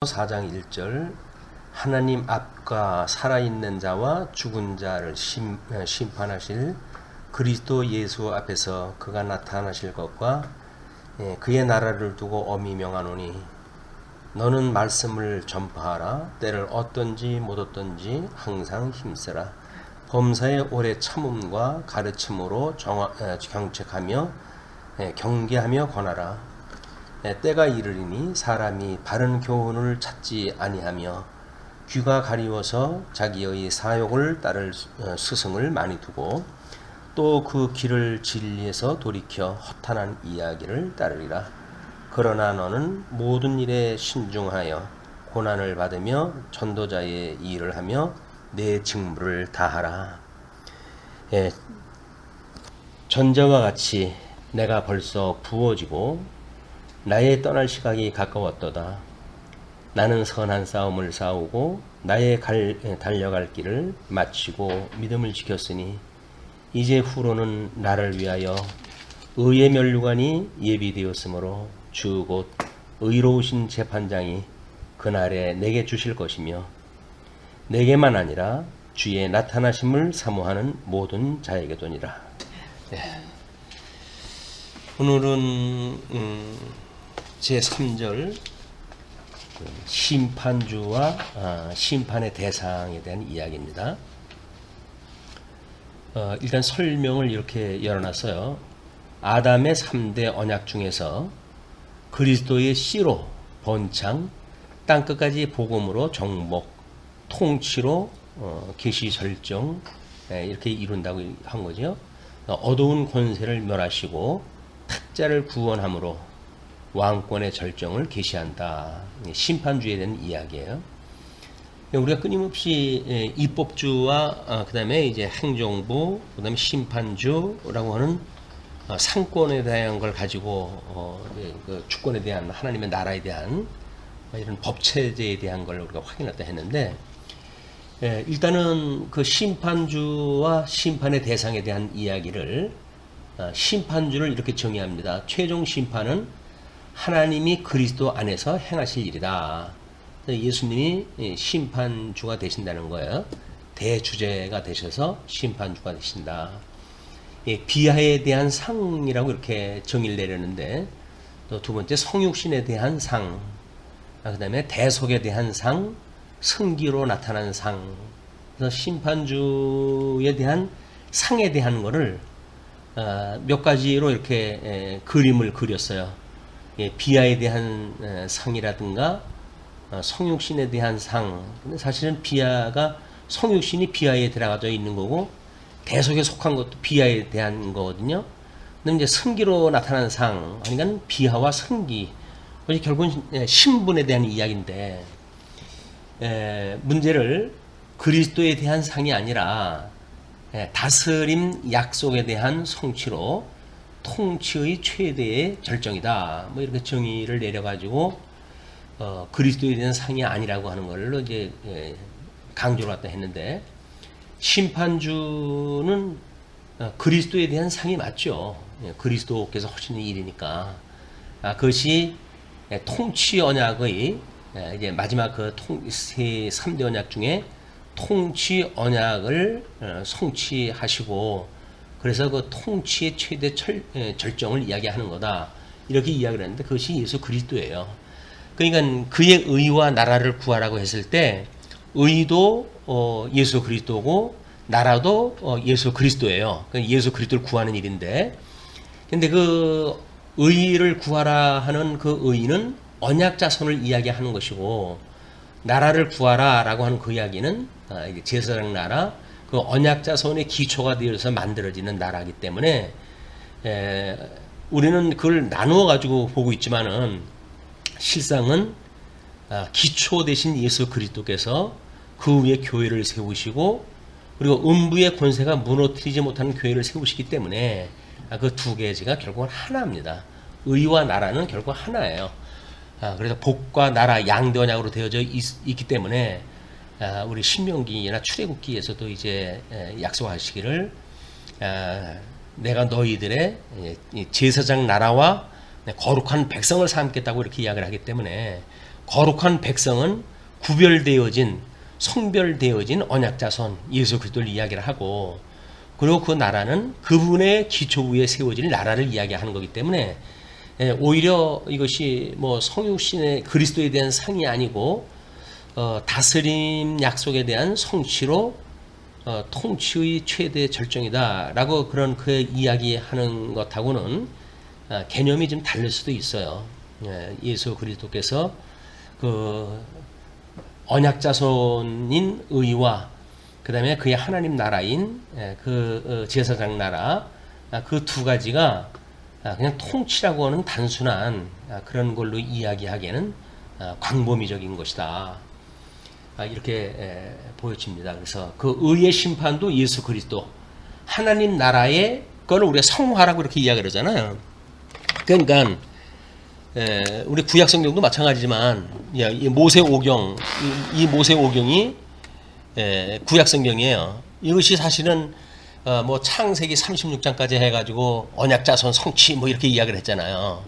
4장 1절 하나님 앞과 살아있는 자와 죽은 자를 심판하실 그리스도 예수 앞에서 그가 나타나실 것과 그의 나라를 두고 엄히 명하노니 너는 말씀을 전파하라. 때를 어떤지 못 어떤지 항상 힘쓰라. 범사의 오래 참음과 가르침으로 경책하며 경계하며 권하라. 때가 이르리니 사람이 바른 교훈을 찾지 아니하며 귀가 가리워서 자기의 사욕을 따를 스승을 많이 두고 또 그 길을 진리에서 돌이켜 허탄한 이야기를 따르리라. 그러나 너는 모든 일에 신중하여 고난을 받으며 전도자의 일을 하며 내 직무를 다하라. 전자와 같이 내가 벌써 부어지고 나의 떠날 시각이 가까웠도다. 나는 선한 싸움을 싸우고 나의 달려갈 길을 마치고 믿음을 지켰으니 이제 후로는 나를 위하여 의의 면류관이 예비되었으므로 주 곧 의로우신 재판장이 그날에 내게 주실 것이며 내게만 아니라 주의 나타나심을 사모하는 모든 자에게도니라. 오늘은 제3절 심판주와 심판의 대상에 대한 이야기입니다. 일단 설명을 이렇게 열어놨어요. 아담의 3대 언약 중에서 그리스도의 씨로 번창, 땅끝까지 복음으로 정복, 통치로 계시 절정 이렇게 이룬다고 한 거죠. 어두운 권세를 멸하시고 탁자를 구원함으로 왕권의 절정을 계시한다. 심판주에 대한 이야기예요. 우리가 끊임없이 입법주와 그다음에 이제 행정부, 그다음에 심판주라고 하는 상권에 대한 걸 가지고 그 주권에 대한 하나님의 나라에 대한 이런 법체제에 대한 걸 우리가 확인했다 했는데 일단은 그 심판주와 심판의 대상에 대한 이야기를 심판주를 이렇게 정의합니다. 최종 심판은 하나님이 그리스도 안에서 행하실 일이다. 예수님이 심판주가 되신다는 거예요. 대주제가 되셔서 심판주가 되신다. 비하에 대한 상이라고 이렇게 정의를 내렸는데 또 두 번째 성육신에 대한 상, 그 다음에 대속에 대한 상, 승기로 나타난 상. 그래서 심판주에 대한 상에 대한 거를 몇 가지로 이렇게 그림을 그렸어요. 비하에 대한 상이라든가 성육신에 대한 상. 근데 사실은 비하가 성육신이 비하에 들어가져 있는 거고 대속에 속한 것도 비하에 대한 거거든요. 근데 이제 승기로 나타난 상, 그러니까 비하와 승기. 결국은 신분에 대한 이야기인데 문제를 그리스도에 대한 상이 아니라 다스림 약속에 대한 성취로 통치의 최대의 절정이다. 뭐 이렇게 정의를 내려가지고 그리스도에 대한 상이 아니라고 하는 걸로 이제 강조를 갖다 했는데 심판주는 그리스도에 대한 상이 맞죠. 그리스도께서 하시는 일이니까 그것이 통치 언약의 이제 마지막 그 3대 언약 중에 통치 언약을 성취하시고 그래서 그 통치의 최대 절정을 이야기하는 거다. 이렇게 이야기를 했는데 그것이 예수 그리스도예요. 그러니까 그의 의와 나라를 구하라고 했을 때 의도 예수 그리스도고 나라도 예수 그리스도예요. 그러니까 예수 그리스도를 구하는 일인데 근데 그 의를 구하라 하는 그 의는 언약 자손을 이야기하는 것이고 나라를 구하라 라고 하는 그 이야기는 제사장 나라 그 언약 자손의 기초가 되어서 만들어지는 나라이기 때문에 우리는 그걸 나누어 가지고 보고 있지만은 실상은 기초 대신 예수 그리스도께서 그 위에 교회를 세우시고 그리고 음부의 권세가 무너뜨리지 못하는 교회를 세우시기 때문에 그 두 개가 결국은 하나입니다. 의와 나라는 결국 하나예요. 그래서 복과 나라 양대 언약으로 되어져 있기 때문에 우리 신명기나 출애굽기에서도 이제 약속하시기를 내가 너희들의 제사장 나라와 거룩한 백성을 삼겠다고 이렇게 이야기를 하기 때문에 거룩한 백성은 구별되어진 성별되어진 언약자손 예수 그리스도를 이야기를 하고, 그리고 그 나라는 그분의 기초 위에 세워질 나라를 이야기하는 거기 때문에 오히려 이것이 뭐 성육신의 그리스도에 대한 상이 아니고 다스림 약속에 대한 성취로 통치의 최대 절정이다라고 그런 그 이야기하는 것하고는 개념이 좀 다를 수도 있어요. 예수 그리스도께서 그 언약자손인 의와 그 다음에 그의 하나님 나라인 그 제사장 나라, 그 두 가지가 그냥 통치라고 하는 단순한 그런 걸로 이야기하기에는 광범위적인 것이다. 이렇게 보여집니다. 그래서 그 의의 심판도 예수 그리스도, 하나님 나라의 거를 우리가 성화라고 이렇게 이야기를 하잖아요. 그러니까 우리 구약 성경도 마찬가지지만 이 모세 오경, 이 모세 오경이 구약 성경이에요. 이것이 사실은 뭐 창세기 36장까지 해가지고 언약자손 성취 뭐 이렇게 이야기를 했잖아요.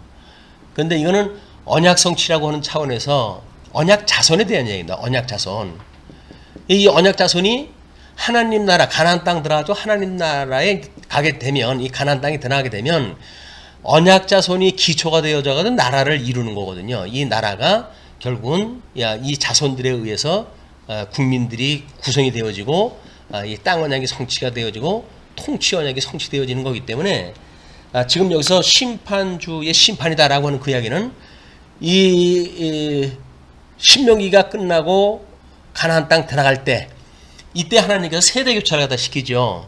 그런데 이거는 언약 성취라고 하는 차원에서 언약 자손에 대한 얘기입니다. 언약 자손. 이 언약 자손이 하나님 나라 가나안 땅 들어가서 하나님 나라에 가게 되면, 이 가나안 땅에 들어가게 되면 언약 자손이 기초가 되어져가지고 나라를 이루는 거거든요. 이 나라가 결국은 이 자손들에 의해서 국민들이 구성이 되어지고 이 땅 언약이 성취가 되어지고 통치 언약이 성취되어지는 거기 때문에 지금 여기서 심판주의 심판이다라고 하는 그 이야기는 이 신명기가 끝나고 가나안 땅 들어갈 때, 이때 하나님께서 세대 교체를 갖다 시키죠.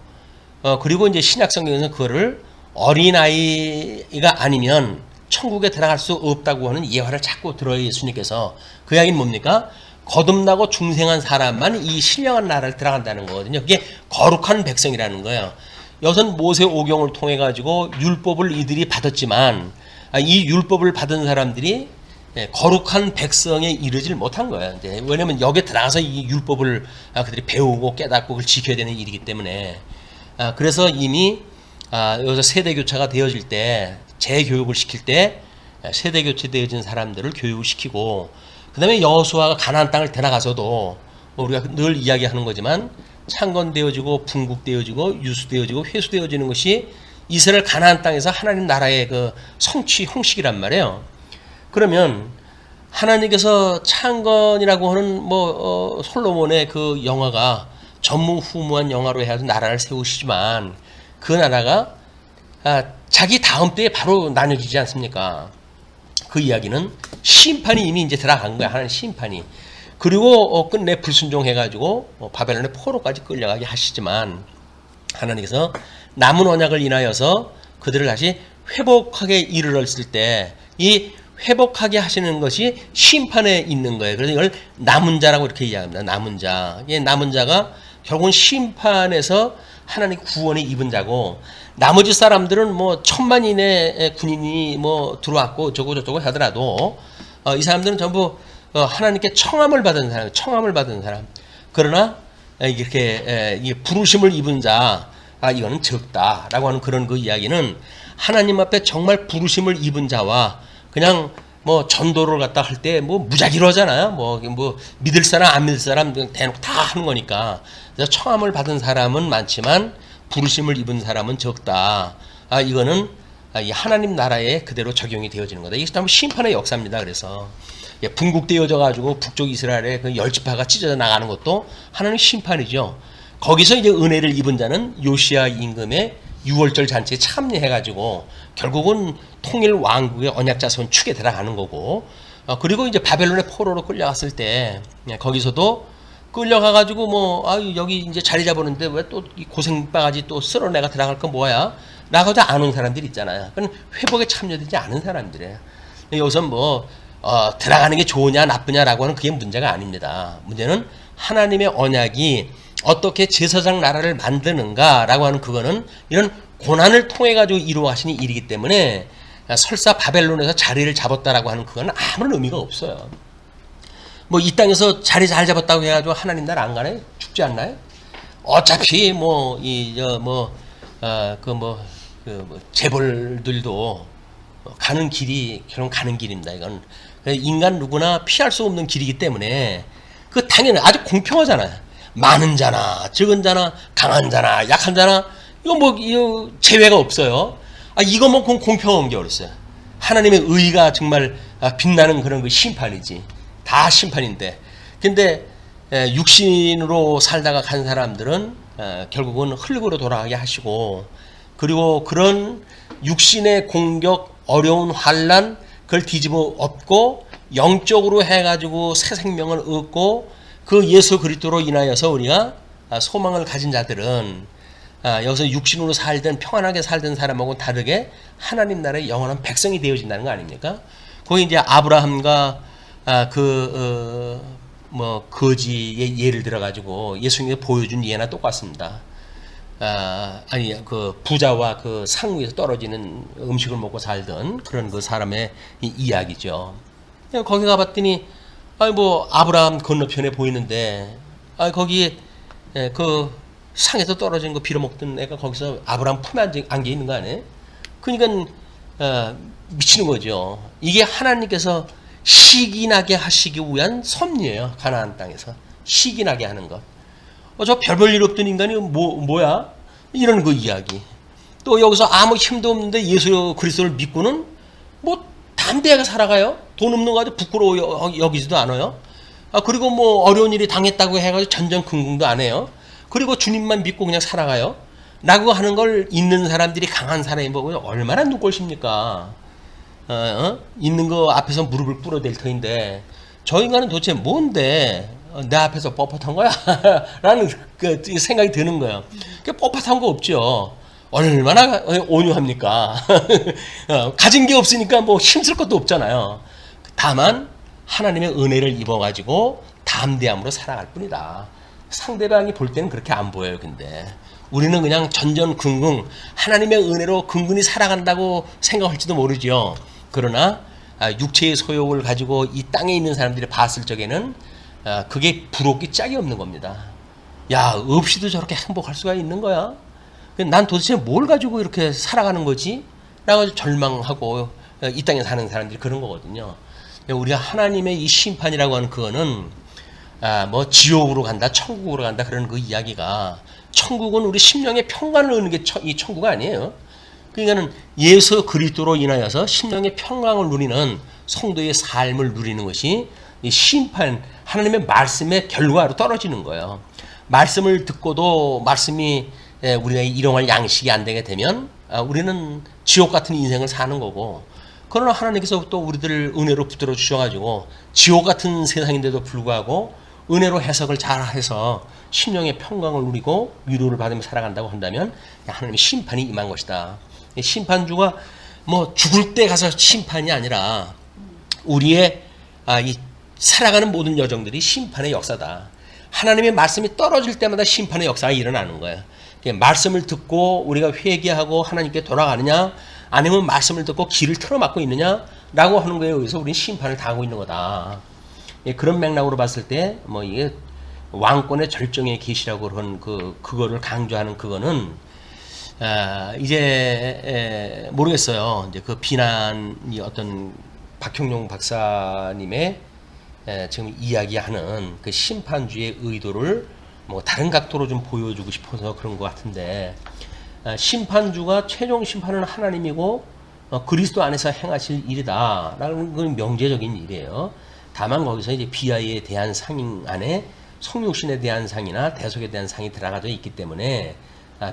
그리고 이제 신약 성경에서는 그거를 어린아이가 아니면 천국에 들어갈 수 없다고 하는 예화를 자꾸 들어요, 예수님께서. 그 이야기는 뭡니까? 거듭나고 중생한 사람만 이 신령한 나라를 들어간다는 거거든요. 그게 거룩한 백성이라는 거예요. 여기서는 모세 오경을 통해 가지고 율법을 이들이 받았지만 이 율법을 받은 사람들이 거룩한 백성에 이르지를 못한 거예요. 이제 왜냐하면 여기에 들어가서 이 율법을 그들이 배우고 깨닫고 그걸 지켜야 되는 일이기 때문에. 그래서 이미 여기서 세대 교체가 되어질 때, 재교육을 시킬 때 세대 교체되어진 사람들을 교육을 시키고, 그 다음에 여호수아가 가나안 땅을 들어가서도 우리가 늘 이야기하는 거지만 창건되어지고 분국되어지고 유수되어지고 회수되어지는 것이 이스라엘 가나안 땅에서 하나님 나라의 그 성취 형식이란 말이에요. 그러면 하나님께서 창건이라고 하는 솔로몬의 그 영화가 전무후무한 영화로 해서 나라를 세우시지만 그 나라가 자기 다음 때에 바로 나눠지지 않습니까? 그 이야기는 심판이 이미 이제 들어간 거야. 하나님 심판이. 그리고 끝내 불순종해가지고 바벨론의 포로까지 끌려가게 하시지만 하나님께서 남은 언약을 인하여서 그들을 다시 회복하게 이르렀을 때 이 회복하게 하시는 것이 심판에 있는 거예요. 그래서 이걸 남은 자라고 이렇게 이야기합니다. 남은 자. 이 남은 자가 결국은 심판에서 하나님 구원에 입은 자고, 나머지 사람들은 뭐 1000만인의 군인이 뭐 들어왔고 저쩌고 하더라도 이 사람들은 전부 하나님께 청함을 받은 사람, 청함을 받은 사람. 그러나 이렇게 부르심을 입은 자, 이거는 적다라고 하는 그런 그 이야기는 하나님 앞에 정말 부르심을 입은 자와 그냥 뭐 전도를 갖다 할 때 뭐 무작위로 하잖아요. 뭐 믿을 사람 안 믿을 사람 대놓고 다 하는 거니까. 그래서 청함을 받은 사람은 많지만 부르심을 입은 사람은 적다. 이거는 이 하나님 나라에 그대로 적용이 되어지는 거다. 이게 참 심판의 역사입니다. 그래서 분국되어져 가지고 북쪽 이스라엘의 그 10지파가 찢어져 나가는 것도 하나님 심판이죠. 거기서 이제 은혜를 입은 자는 요시야 임금의 6월절 잔치에 참여해 가지고 결국은 통일 왕국의 언약자손 축에 들어가는 거고, 그리고 이제 바벨론의 포로로 끌려갔을 때 거기서도 끌려가가지고 여기 이제 자리 잡았는데 왜 또 이 고생바가지 또 쓸어 내가 들어갈 건 뭐야? 라고도 안 온 사람들이 있잖아요. 그건 회복에 참여되지 않은 사람들이에요. 여기서 들어가는 게 좋으냐 나쁘냐라고 하는 그게 문제가 아닙니다. 문제는 하나님의 언약이 어떻게 제사장 나라를 만드는가라고 하는 그거는 이런 고난을 통해 가지고 이루어가시는 일이기 때문에 설사 바벨론에서 자리를 잡았다라고 하는 그건 아무런 의미가 없어요. 이 땅에서 자리 잘 잡았다고 해가지고 하나님 나라 안 가나요? 죽지 않나요? 어차피 재벌들도 가는 길이 결국 가는 길입니다. 이건 인간 누구나 피할 수 없는 길이기 때문에 그 당연히 아주 공평하잖아요. 많은 자나 적은 자나 강한 자나 약한 자나 이거 제외가 없어요. 이거 뭐 공평한 게 어딨어요. 하나님의 의가 정말 빛나는 그런 그 심판이지. 다 심판인데. 근데 육신으로 살다가 간 사람들은 결국은 흙으로 돌아가게 하시고, 그리고 그런 육신의 공격, 어려운 환난 그걸 뒤집어 엎고 영적으로 해가지고 새 생명을 얻고 그 예수 그리스도로 인하여서 우리가 소망을 가진 자들은 여기서 육신으로 살던 평안하게 살던 사람하고 다르게 하나님 나라의 영원한 백성이 되어진다는 거 아닙니까? 거기 이제 아브라함과 거지의 예를 들어가지고 예수님이 보여준 예나 똑같습니다. 그 부자와 그 상 위에서 떨어지는 음식을 먹고 살던 그런 그 사람의 이야기죠. 거기 가봤더니 아브라함 건너편에 보이는데 거기에 그 상에서 떨어진 거 빌어먹던 애가 거기서 아브라함 품에 안겨 있는 거 아니에요? 그러니까 미치는 거죠. 이게 하나님께서 시기나게 하시기 위한 섭리예요. 가나안 땅에서 시기나게 하는 것. 저 별별 일 없던 인간이 뭐야? 이런 그 이야기. 또 여기서 아무 힘도 없는데 예수 그리스도를 믿고는 뭐 담대하게 살아가요. 돈 없는 거 가지고 부끄러워 여기지도 않아요. 그리고 뭐 어려운 일이 당했다고 해가지고 전전긍긍도 안 해요. 그리고 주님만 믿고 그냥 살아가요. 라고 하는 걸 있는 사람들이 강한 사람이 보고 얼마나 눈꼴십니까? 있는 거 앞에서 무릎을 꿇어댈 터인데 저 인간은 도대체 뭔데 내 앞에서 뻣뻣한 거야? 라는 그 생각이 드는 거예요. 뻣뻣한 거 없죠. 얼마나 온유합니까? 가진 게 없으니까 뭐 힘쓸 것도 없잖아요. 다만 하나님의 은혜를 입어가지고 담대함으로 살아갈 뿐이다. 상대방이 볼 때는 그렇게 안 보여요. 근데 우리는 그냥 전전긍긍 하나님의 은혜로 근근히 살아간다고 생각할지도 모르죠. 그러나 육체의 소욕을 가지고 이 땅에 있는 사람들이 봤을 적에는 그게 부럽기 짝이 없는 겁니다. 야, 없이도 저렇게 행복할 수가 있는 거야? 난 도대체 뭘 가지고 이렇게 살아가는 거지? 라고 절망하고 이 땅에 사는 사람들이 그런 거거든요. 우리가 하나님의 이 심판이라고 하는 그거는 뭐 지옥으로 간다, 천국으로 간다 그런 그 이야기가, 천국은 우리 심령의 평안을 얻는 게 이 천국 아니에요. 그러니까는 예수 그리스도로 인하여서 심령의 평강을 누리는 성도의 삶을 누리는 것이 이 심판, 하나님의 말씀의 결과로 떨어지는 거예요. 말씀을 듣고도 말씀이 우리가 일용할 양식이 안 되게 되면 우리는 지옥 같은 인생을 사는 거고, 그러나 하나님께서 또 우리들을 은혜로 붙들어 주셔가지고 지옥 같은 세상인데도 불구하고 은혜로 해석을 잘 해서 심령의 평강을 누리고 위로를 받으며 살아간다고 한다면 하나님의 심판이 임한 것이다. 심판주가 뭐 죽을 때 가서 심판이 아니라 우리의 이 살아가는 모든 여정들이 심판의 역사다. 하나님의 말씀이 떨어질 때마다 심판의 역사가 일어나는 거예요. 말씀을 듣고 우리가 회개하고 하나님께 돌아가느냐, 아니면 말씀을 듣고 길을 틀어막고 있느냐라고 하는 거에 의해서 우리는 심판을 당하고 있는 거다. 그런 맥락으로 봤을 때 뭐 이게 왕권의 절정의 계시라고 그런 그거를 강조하는 그거는 이제 모르겠어요. 이제 그 비난이 어떤 박형용 박사님의 지금 이야기하는 그 심판주의 의도를 뭐 다른 각도로 좀 보여주고 싶어서 그런 것 같은데, 심판주가 최종 심판은 하나님이고 그리스도 안에서 행하실 일이다라는 건 명제적인 일이에요. 다만 거기서 이제 비하에 대한 상 안에 성육신에 대한 상이나 대속에 대한 상이 들어가져 있기 때문에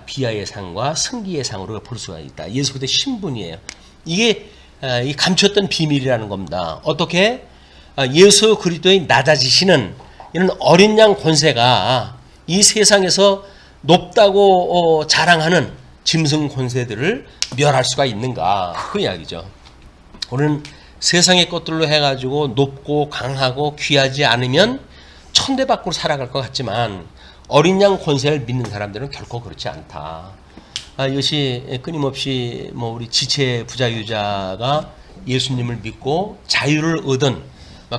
비하의 상과 승기의 상으로 볼 수가 있다. 예수 그리스도의 신분이에요. 이게 이 감췄던 비밀이라는 겁니다. 어떻게 예수 그리스도의 낮아지시는 이런 어린 양 권세가 이 세상에서 높다고 자랑하는 짐승 권세들을 멸할 수가 있는가, 그 이야기죠. 우리는 세상의 것들로 해가지고 높고 강하고 귀하지 않으면 천대 밖으로 살아갈 것 같지만 어린 양 권세를 믿는 사람들은 결코 그렇지 않다. 이것이 끊임없이 뭐 우리 지체 부자유자가 예수님을 믿고 자유를 얻은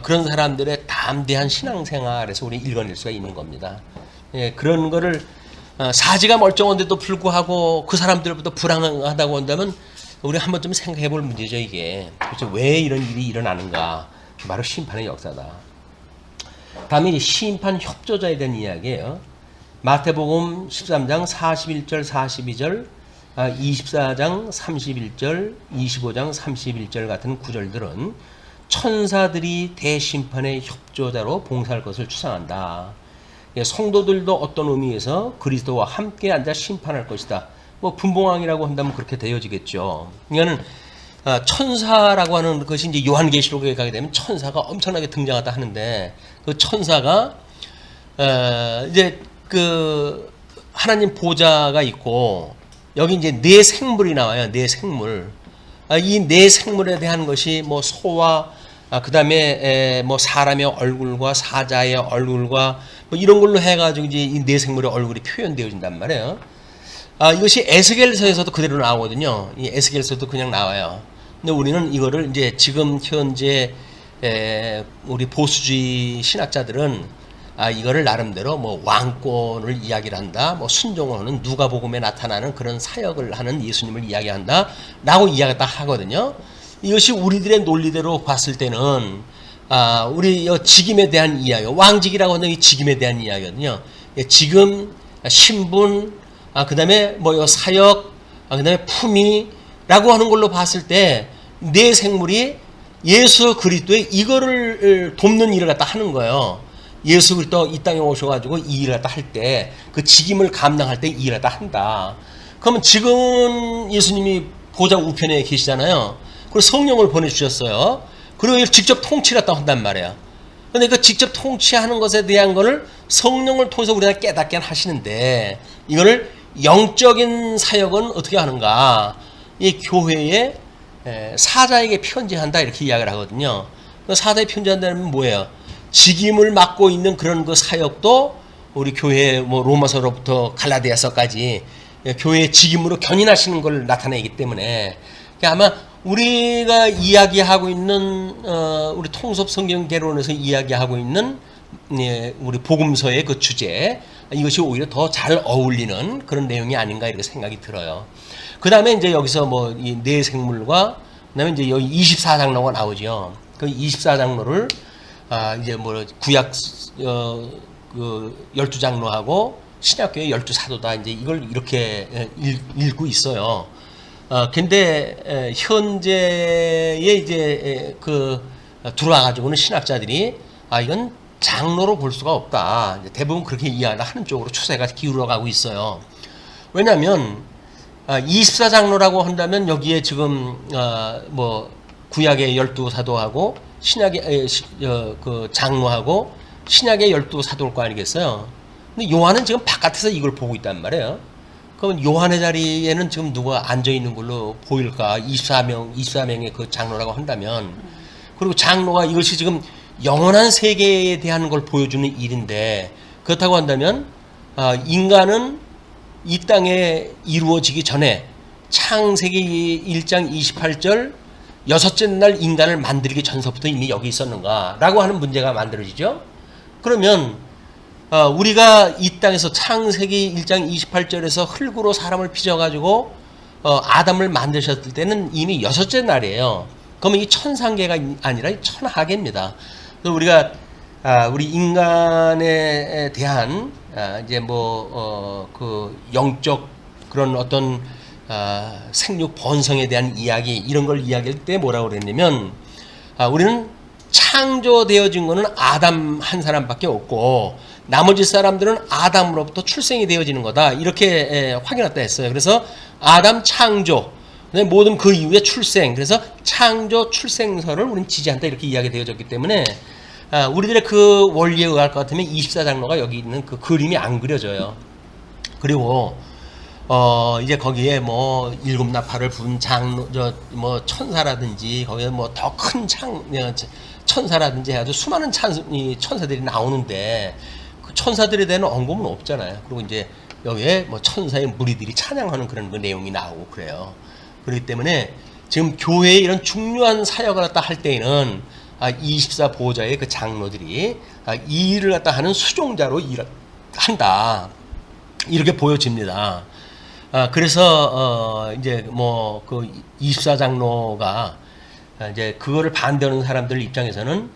그런 사람들의 담대한 신앙생활에서 우리 읽어낼 수가 있는 겁니다. 그런 거를 사지가 멀쩡한데도 불구하고 그 사람들보다 불안하다고 한다면 우리 한번 좀 생각해 볼 문제죠. 이게 도대체 왜 이런 일이 일어나는가. 바로 심판의 역사다. 다음에 이제 심판 협조자에 대한 이야기예요. 마태복음 13장 41절 42절 24장 31절 25장 31절 같은 구절들은 천사들이 대심판의 협조자로 봉사할 것을 추상한다. 성도들도 어떤 의미에서 그리스도와 함께 앉아 심판할 것이다. 뭐 분봉왕이라고 한다면 그렇게 되어지겠죠. 이거는 천사라고 하는 것이 이제 요한계시록에 가게 되면 천사가 엄청나게 등장하다 하는데 그 천사가 이제 그 하나님 보좌가 있고 여기 이제 네 생물이 나와요. 네 생물. 이 네 생물에 대한 것이 뭐 소와 그다음에 뭐 사람의 얼굴과 사자의 얼굴과 뭐 이런 걸로 해가지고 이제 이 네 생물의 얼굴이 표현되어진단 말이에요. 이것이 에스겔서에서도 그대로 나오거든요. 이 에스겔서도 그냥 나와요. 근데 우리는 이거를 이제 지금 현재 우리 보수주의 신학자들은 이거를 나름대로 뭐 왕권을 이야기를 한다, 뭐 순종을 하는 누가복음에 나타나는 그런 사역을 하는 예수님을 이야기한다라고 이야기를 딱 하거든요. 이것이 우리들의 논리대로 봤을 때는 우리 직임에 대한 이야기, 왕직이라고 하는 이 직임에 대한 이야기거든요. 직임, 신분, 그다음에 뭐 사역, 그다음에 품위라고 하는 걸로 봤을 때 네 생물이 예수 그리스도의 이거를 돕는 일을 갖다 하는 거예요. 예수 그리스도 이 땅에 오셔가지고 이 일을 갖다 할 때 그 직임을 감당할 때 이 일을 갖다 한다. 그러면 지금 예수님이 보좌 우편에 계시잖아요. 그리고 성령을 보내주셨어요. 그리고 이걸 직접 통치를 갖다 한단 말이에요. 근데 그 직접 통치하는 것에 대한 거를 성령을 통해서 우리가 깨닫게 하시는데 이거를 영적인 사역은 어떻게 하는가? 이 교회에 사자에게 편지한다 이렇게 이야기를 하거든요. 사자에게 편지한다는 뭐예요? 직임을 맡고 있는 그런 그 사역도 우리 교회 뭐 로마서로부터 갈라디아서까지 교회의 직임으로 견인하시는 걸 나타내기 때문에 아마 우리가 이야기하고 있는 우리 통섭 성경 개론에서 이야기하고 있는 우리 복음서의 그 주제 이것이 오히려 더 잘 어울리는 그런 내용이 아닌가 이렇게 생각이 들어요. 그 다음에 이제 여기서 뭐 이 네 생물과 그다음에 이제 여기 24장로가 나오죠. 그 24장로를 이제 뭐 구약 그 12장로하고 신약교회 12사도다 이제 이걸 이렇게 읽고 있어요. 근데 현재에 이제 그 들어와가지고는 신학자들이 이건 장로로 볼 수가 없다. 대부분 그렇게 이해하는 쪽으로 추세가 기울어가고 있어요. 왜냐하면 24장로라고 한다면 여기에 지금 뭐 구약의 12사도하고 신약의 그 장로하고 신약의 12사도일 거 아니겠어요. 근데 요한은 지금 바깥에서 이걸 보고 있단 말이에요. 그럼 요한의 자리에는 지금 누가 앉아 있는 걸로 보일까? 24명의 그 장로라고 한다면 그리고 장로가 이것이 지금 영원한 세계에 대한 걸 보여주는 일인데 그렇다고 한다면 인간은 이 땅에 이루어지기 전에 창세기 1장 28절 여섯째 날 인간을 만들기 전서부터 이미 여기 있었는가 라고 하는 문제가 만들어지죠. 그러면 우리가 이 땅에서 창세기 1장 28절에서 흙으로 사람을 빚어가지고 아담을 만드셨을 때는 이미 여섯째 날이에요. 그러면 이 천상계가 아니라 천하계입니다. 그래서 우리가 우리 인간에 대한 이제 뭐 그 영적 그런 어떤 생육 번성에 대한 이야기 이런 걸 이야기할 때 뭐라고 그랬냐면 우리는 창조되어진 거는 아담 한 사람밖에 없고 나머지 사람들은 아담으로부터 출생이 되어지는 거다 이렇게 확인했다 했어요. 그래서 아담 창조 모든 그 이후에 출생 그래서 창조 출생설을 우리는 지지한다 이렇게 이야기 되어졌기 때문에 우리들의 그 원리에 의할 것 같으면 24장로가 여기 있는 그 그림이 안 그려져요. 그리고 이제 거기에 뭐 일곱 나팔을 분 장로 뭐 천사라든지 거기에 뭐 더 큰 천사라든지 해도 수많은 천사들이 나오는데 그 천사들에 대한 언급은 없잖아요. 그리고 이제 여기에 뭐 천사의 무리들이 찬양하는 그런 그 내용이 나오고 그래요. 그렇기 때문에 지금 교회의 이런 중요한 사역을 갖다 할 때에는 24 보호자의 그 장로들이 이 일을 갖다 하는 수종자로 한다 이렇게 보여집니다. 그래서 이제 뭐 그 24장로가 이제 그거를 반대하는 사람들 입장에서는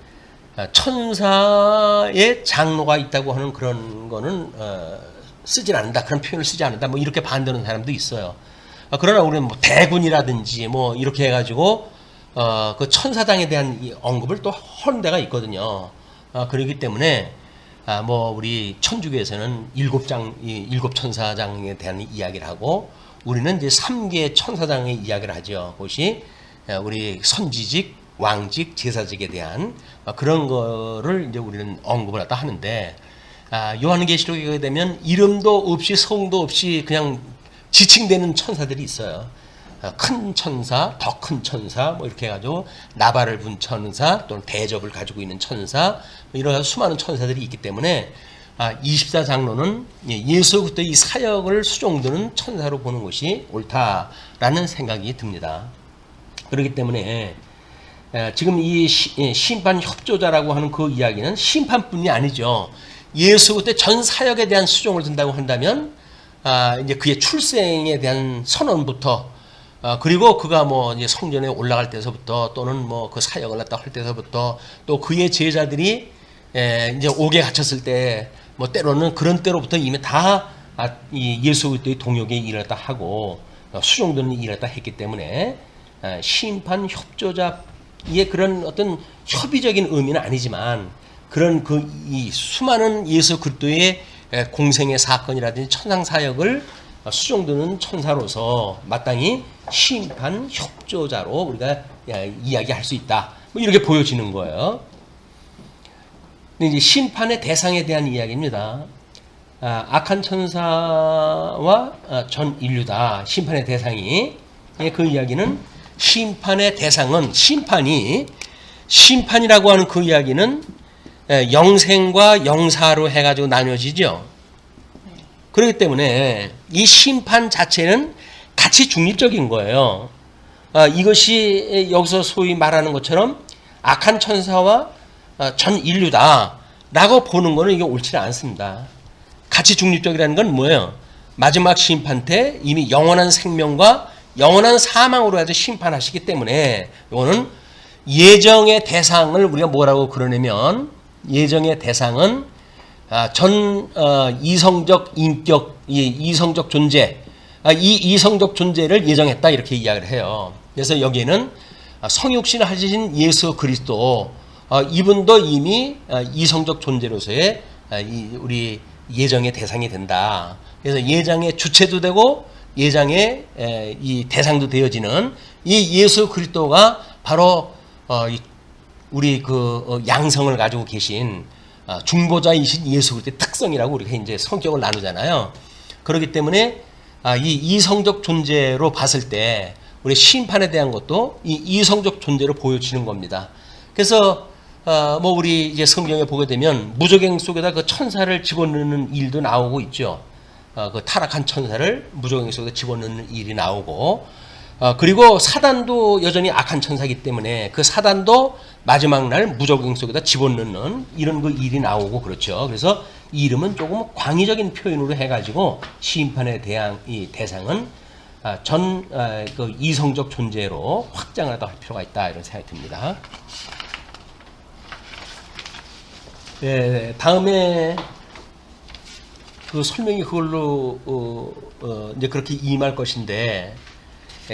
천사의 장로가 있다고 하는 그런 거는 쓰질 않는다. 그런 표현을 쓰지 않는다. 뭐 이렇게 반대하는 사람도 있어요. 그러나 우리는 뭐 대군이라든지 뭐 이렇게 해가지고 그 천사장에 대한 이 언급을 또 하는 데가 있거든요. 그렇기 때문에 뭐 우리 천주교에서는 일곱 천사장에 대한 이야기를 하고 우리는 이제 3개 천사장의 이야기를 하죠. 그것이 우리 선지직, 왕직, 제사직에 대한 그런 거를 이제 우리는 언급을 하다 하는데 요한계시록에 가게 되면 이름도 없이 성도 없이 그냥 지칭되는 천사들이 있어요. 큰 천사, 더 큰 천사, 뭐 이렇게 해가지고 나발을 분 천사, 또는 대접을 가지고 있는 천사, 이런 수많은 천사들이 있기 때문에 24장로는 예수 그리스도의 이 사역을 수종드는 천사로 보는 것이 옳다라는 생각이 듭니다. 그렇기 때문에 지금 이 심판 협조자라고 하는 그 이야기는 심판뿐이 아니죠. 예수 그리스도의 전 사역에 대한 수종을 든다고 한다면 이제 그의 출생에 대한 선언부터 그리고 그가 뭐 이제 성전에 올라갈 때서부터 또는 뭐 그 사역을 갖다 할 때서부터 또 그의 제자들이 이제 옥에 갇혔을 때 뭐 때로는 그런 때로부터 이미 다 예수 그리스도의 동역에 일했다 하고 수종되는 일을 했다 했기 때문에 심판 협조자의 그런 어떤 협의적인 의미는 아니지만 그런 이 수많은 예수 그리스도의 공생의 사건이라든지 천상 사역을 수종드는 천사로서 마땅히 심판 협조자로 우리가 이야기할 수 있다. 뭐 이렇게 보여지는 거예요. 근데 이제 심판의 대상에 대한 이야기입니다. 악한 천사와 전 인류다. 심판의 대상이. 그 이야기는 심판의 대상은 심판이라고 하는 그 이야기는 영생과 영사로 해가지고 나뉘어지죠. 그렇기 때문에 이 심판 자체는 가치 중립적인 거예요. 이것이 여기서 소위 말하는 것처럼 악한 천사와 전 인류다라고 보는 것은 이게 옳지 않습니다. 가치 중립적이라는 건 뭐예요? 마지막 심판 때 이미 영원한 생명과 영원한 사망으로 해서 심판하시기 때문에 이거는 예정의 대상을 우리가 뭐라고 그러냐면 예정의 대상은 전 이성적 인격, 이성적 존재, 이 이성적 존재를 예정했다 이렇게 이야기를 해요. 그래서 여기에는 성육신을 하신 예수 그리스도 이분도 이미 이성적 존재로서의 우리 예정의 대상이 된다. 그래서 예정의 주체도 되고 예정의 이 대상도 되어지는 이 예수 그리스도가 바로 우리 그 양성을 가지고 계신 중보자이신 예수 그리스도의 특성이라고 우리가 이제 성격을 나누잖아요. 그렇기 때문에 이 이성적 존재로 봤을 때 우리 심판에 대한 것도 이 이성적 존재로 보여지는 겁니다. 그래서 뭐 우리 이제 성경에 보게 되면 무저갱 속에다 그 천사를 집어넣는 일도 나오고 있죠. 그 타락한 천사를 무저갱 속에 집어넣는 일이 나오고 그리고 사단도 여전히 악한 천사이기 때문에 그 사단도 마지막 날 무저갱 속에다 집어넣는 이런 그 일이 나오고 그렇죠. 그래서 이 이름은 조금 광의적인 표현으로 해가지고 심판에 대한 이 대상은 그 이성적 존재로 확장을 할 필요가 있다 이런 생각이 듭니다. 네, 다음에 그 설명이 그걸로 이제 그렇게 임할 것인데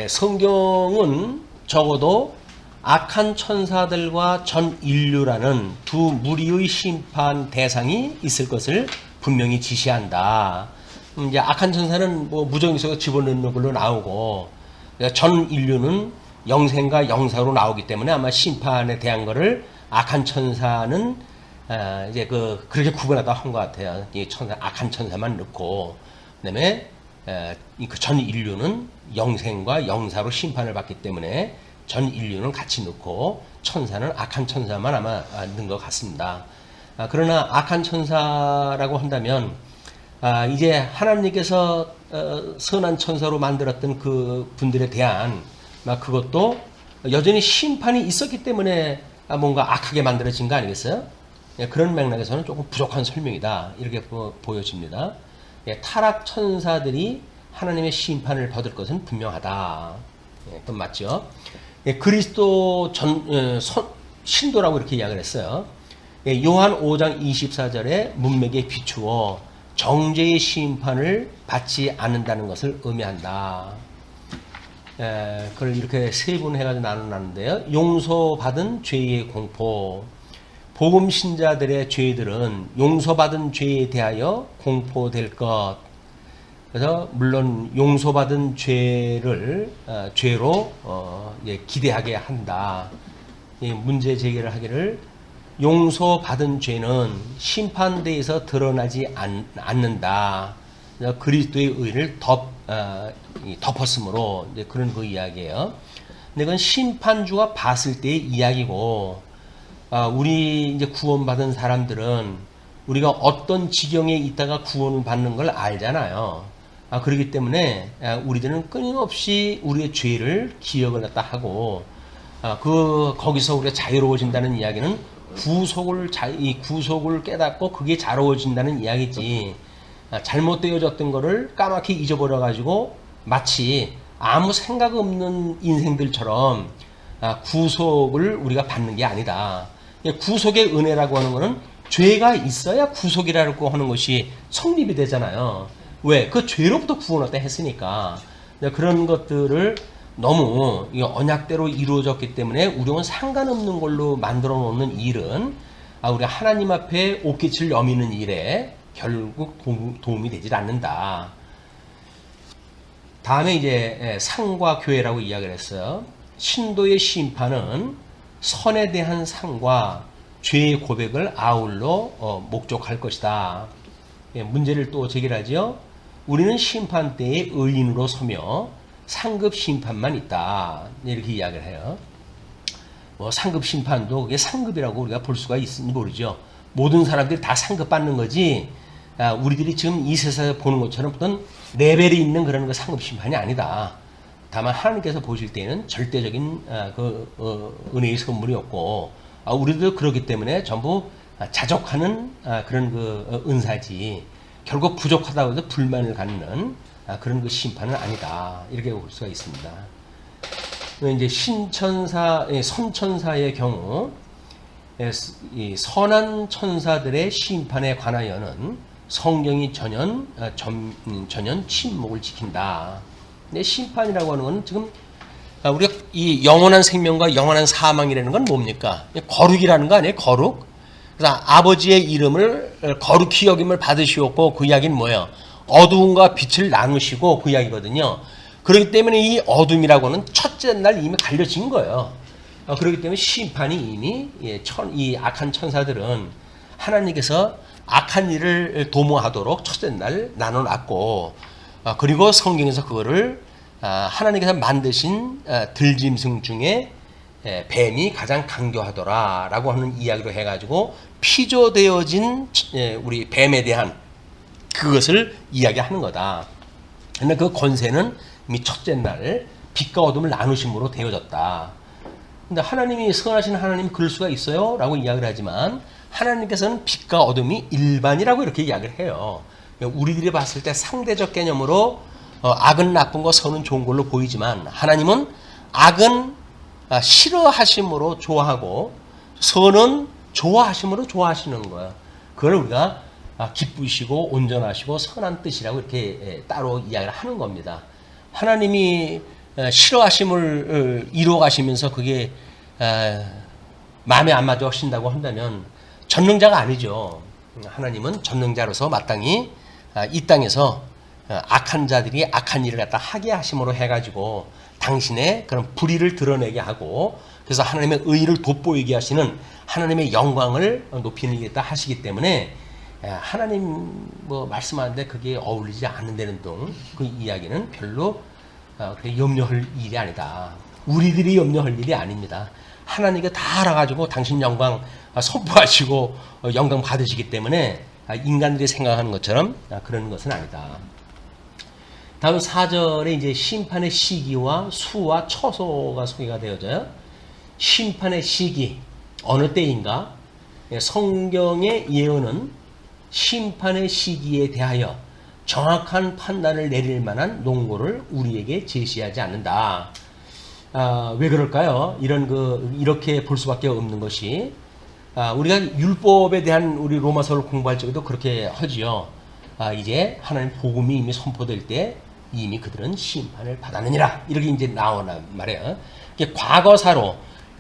성경은 적어도 악한 천사들과 전 인류라는 두 무리의 심판 대상이 있을 것을 분명히 지시한다. 이제 악한 천사는 뭐 무정의 속에 집어넣는 걸로 나오고 전 인류는 영생과 영사로 나오기 때문에 아마 심판에 대한 거를 악한 천사는 이제 그렇게 구분하다 한 것 같아요. 이 천사 악한 천사만 넣고 그다음에 그 전 인류는 영생과 영사로 심판을 받기 때문에 전 인류는 같이 넣고 천사는 악한 천사만 아마 넣은 것 같습니다. 그러나 악한 천사라고 한다면 이제 하나님께서 선한 천사로 만들었던 그 분들에 대한 그것도 여전히 심판이 있었기 때문에 뭔가 악하게 만들어진 거 아니겠어요? 그런 맥락에서는 조금 부족한 설명이다 이렇게 보여집니다. 타락 천사들이 하나님의 심판을 받을 것은 분명하다. 그건 맞죠. 그리스도 신도라고 이렇게 이야기를 했어요. 요한 5장 24절에 문맥에 비추어 정죄의 심판을 받지 않는다는 것을 의미한다. 그걸 이렇게 세분해가지고 나누는데요. 용서받은 죄의 공포. 복음 신자들의 죄들은 용서받은 죄에 대하여 공포될 것. 그래서 물론 용서받은 죄를 죄로 기대하게 한다. 문제 제기를 하기를 용서받은 죄는 심판대에서 드러나지 않는다. 그리스도의 의를 덮었으므로 그런 그 이야기예요. 근데 그건 심판주가 봤을 때의 이야기고, 우리 이제 구원받은 사람들은 우리가 어떤 지경에 있다가 구원을 받는 걸 알잖아요. 그렇기 때문에 우리들은 끊임없이 우리의 죄를 기억을 갖다 하고, 거기서 우리가 자유로워진다는 이야기는 이 구속을 깨닫고 그게 자유로워진다는 이야기지. 잘못되어졌던 거를 까맣게 잊어버려가지고 마치 아무 생각 없는 인생들처럼 구속을 우리가 받는 게 아니다. 구속의 은혜라고 하는 거는 죄가 있어야 구속이라고 하는 것이 성립이 되잖아요. 왜? 그 죄로부터 구원을 했으니까. 그런 것들을 너무 언약대로 이루어졌기 때문에 우리는 상관없는 걸로 만들어 놓는 일은 우리가 하나님 앞에 옷깃을 여미는 일에 결국 도움이 되질 않는다. 다음에 이제 상과 교회라고 이야기를 했어요. 신도의 심판은 선에 대한 상과 죄의 고백을 아울러 목적할 것이다. 문제를 또 제기하죠. 우리는 심판 때에 의인으로 서며 상급 심판만 있다. 이렇게 이야기를 해요. 상급 심판도 그게 상급이라고 우리가 볼 수가 있는지 모르죠. 모든 사람들이 다 상급 받는 거지. 우리들이 지금 이 세상에 보는 것처럼 어떤 레벨이 있는 그런 상급 심판이 아니다. 다만 하나님께서 보실 때는 절대적인 은혜의 선물이었고, 우리도 그렇기 때문에 전부 자족하는 그런 은사지. 결국 부족하다고 해도 불만을 갖는 그런 그 심판은 아니다. 이렇게 볼 수가 있습니다. 이제 선천사의 경우, 이 선한 천사들의 심판에 관하여는 성경이 전혀 침묵을 지킨다. 근데 심판이라고 하는 건 지금 우리가 이 영원한 생명과 영원한 사망이라는 건 뭡니까? 거룩이라는 거 아니에요? 거룩. 그래서 아버지의 이름을 거룩히 여김을 받으시었고, 그 이야기는 뭐예요? 어두움과 빛을 나누시고, 그 이야기거든요. 그렇기 때문에 이 어둠이라고는 첫째 날 이미 갈려진 거예요. 그렇기 때문에 심판이 이미 이 악한 천사들은 하나님께서 악한 일을 도모하도록 첫째 날 나눠놨고, 그리고 성경에서 그거를 하나님께서 만드신 들짐승 중에 뱀이 가장 강교하더라 라고 하는 이야기로 해가지고 피조되어진 우리 뱀에 대한 그것을 이야기하는 거다. 근데 그 권세는 이미 첫째 날 빛과 어둠을 나누심으로 되어졌다. 근데 하나님이 선하신 하나님이 그럴 수가 있어요? 라고 이야기를 하지만 하나님께서는 빛과 어둠이 일반이라고 이렇게 이야기를 해요. 우리들이 봤을 때 상대적 개념으로 악은 나쁜 거, 선은 좋은 걸로 보이지만 하나님은 악은 싫어하심으로 좋아하고 선은 좋아하심으로 좋아하시는 거예요. 그걸 우리가 기쁘시고 온전하시고 선한 뜻이라고 이렇게 따로 이야기를 하는 겁니다. 하나님이 싫어하심을 이루어 가시면서 그게 마음에 안 맞아 하신다고 한다면 전능자가 아니죠. 하나님은 전능자로서 마땅히 이 땅에서 악한 자들이 악한 일을 갖다 하게 하심으로 해가지고 당신의 그런 불의를 드러내게 하고, 그래서 하나님의 의를 돋보이게 하시는 하나님의 영광을 높이는 게 있다 하시기 때문에 하나님 말씀하는데 그게 어울리지 않는다는 등 그 이야기는 별로 염려할 일이 아니다. 우리들이 염려할 일이 아닙니다. 하나님께 다 알아가지고 당신 영광 선포하시고 영광 받으시기 때문에 인간들이 생각하는 것처럼 그런 것은 아니다. 다음 4절에 이제 심판의 시기와 수와 처소가 소개가 되어져요. 심판의 시기, 어느 때인가? 성경의 예언은 심판의 시기에 대하여 정확한 판단을 내릴 만한 논거를 우리에게 제시하지 않는다. 왜 그럴까요? 이렇게 볼 수밖에 없는 것이, 우리가 율법에 대한 우리 로마서를 공부할 적에도 그렇게 하지요. 이제 하나님 복음이 이미 선포될 때 이미 그들은 심판을 받았느니라. 이렇게 이제 나오나 말이에요. 이게 과거사로,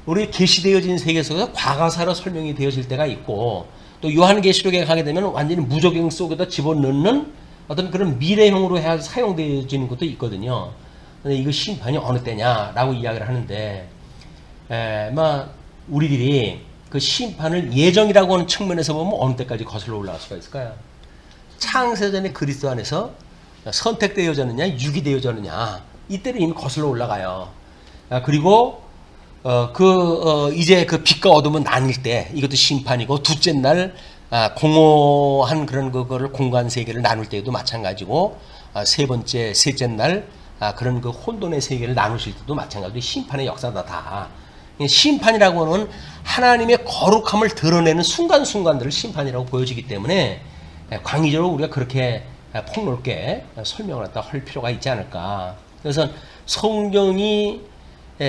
우리 계시되어진 세계 속에서 과거사로 설명이 되어질 때가 있고, 또 요한계시록에 가게 되면 완전히 무적용 속에다 집어넣는 어떤 그런 미래형으로 해야 사용되어지는 것도 있거든요. 근데 이거 심판이 어느 때냐라고 이야기를 하는데, 우리들이 그 심판을 예정이라고 하는 측면에서 보면 어느 때까지 거슬러 올라갈 수가 있을까요? 창세전에 그리스도 안에서 선택되어졌느냐, 유기되어졌느냐, 이때는 이미 거슬러 올라가요. 그리고 이제 그 빛과 어둠은 나뉠 때 이것도 심판이고, 둘째 날 공허한 그런 그거를 공간 세계를 나눌 때도 마찬가지고, 셋째 날 그런 그 혼돈의 세계를 나누실 때도 마찬가지로 심판의 역사다 다. 심판이라고 하는 하나님의 거룩함을 드러내는 순간순간들을 심판이라고 보여지기 때문에 광의적으로 우리가 그렇게 폭넓게 설명을 할 필요가 있지 않을까. 그래서 성경이